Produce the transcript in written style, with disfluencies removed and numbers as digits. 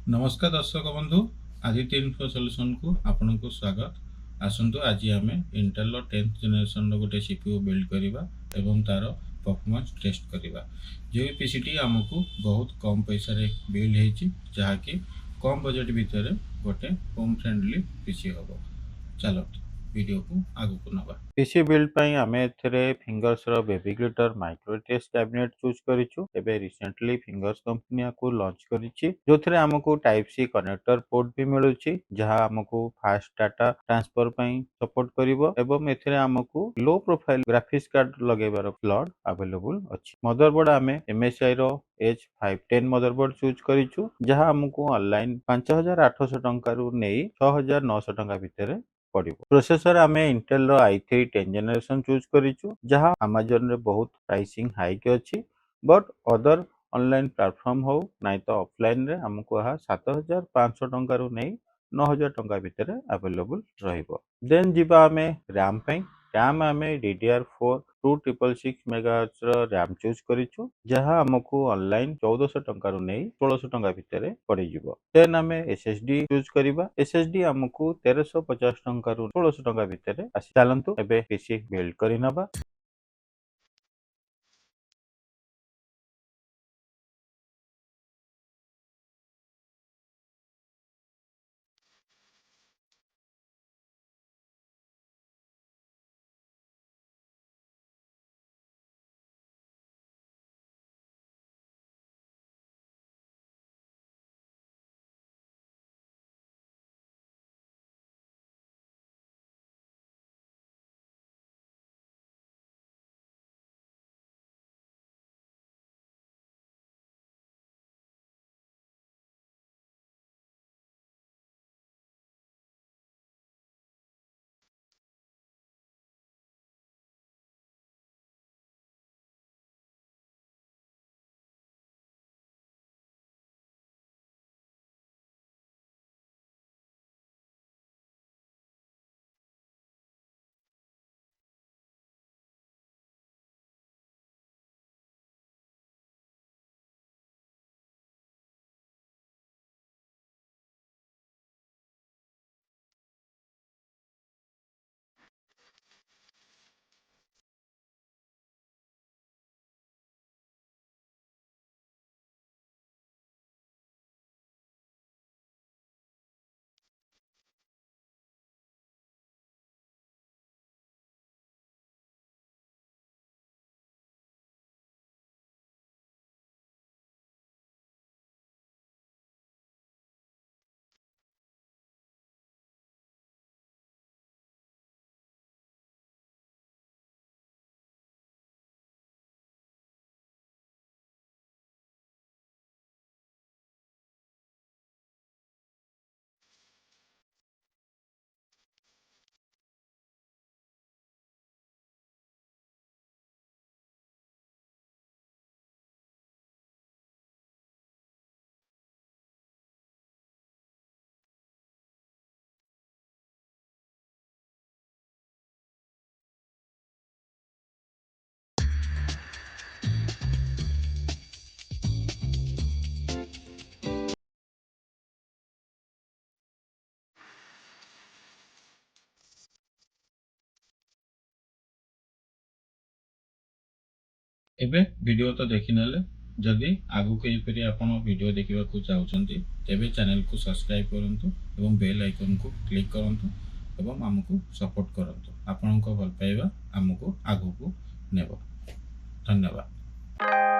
नमस्कार दर्शक बंधु, आदित्य इन्फो सॉल्यूशन को आपन को स्वागत। आसंतु आज आम इंटेल 10th जनरेशन गोटे सीपीयू बिल्ड करवा एवं तार परफॉर्मेंस टेस्ट करवा। जो पीसीटी आमको बहुत कम पैसा रे बिल्ड होती जहाँकि कम बजेट भितर गोटे होम फ्रेंडली पीसी हम। चलो वीडियो को आगु को नवा। पीसी बिल्ड पई आमे एथरे फिंगर्स रो baby glitter micro test cabinet choose करिछु। एबे रिसेंटली फिंगर्स कंपनी को लॉन्च करिछि जोथरे हमको टाइप सी कनेक्टर पोर्ट भी मिलुछि जहां हमको फास्ट डाटा ट्रांसफर पई सपोर्ट करिवो एवं एथरे हमको लो प्रोफाइल ग्राफिक्स कार्ड लगेबार स्लॉट अवेलेबल अछि। मदरबोर्ड आमे MSI रो H510 मदरबोर्ड चूज करिछु जहां हमको ऑनलाइन 5800 टंका रु नै 6900 टंका भितर पड़िबो। प्रोसेसर आमे इंटेल रो i3 10 जनरेशन चूज करिछु जहां Amazon रे बहुत प्राइसिंग हाइक अछि बट अदर ऑनलाइन प्लेटफॉर्म हो नाइ तो ऑफलाइन रे हमको 7500 टंका रु नै 9000 टंका भितर अवेलेबल रहिबो। देन जिबा आमे रैम पई रैम आमे DDR4 2666 मेगाहर्ट्ज रो रैम चूज करिछु जहां हमको ऑनलाइन 1400 टंका रु नै 1600 टंका भितर पड़ी जिवो। देन आमे SSD चूज करिबा। SSD हमको 1350 टंका रु 1600 टंका भितर आसी। चलंतु एबे पीसी बिल्ड करि नबा। एबे वीडियो तो देखि नेले जदि आगु को एपरि आपण वीडियो देखिबा को चाहउछंती तेबे चैनल को सब्सक्राइब करंतु एवं बेल आइकन को क्लिक करंतु एवं हमकु सपोर्ट करंतु। आपन को भल पाइबा हमकु आगु को नेबो। धन्यवाद।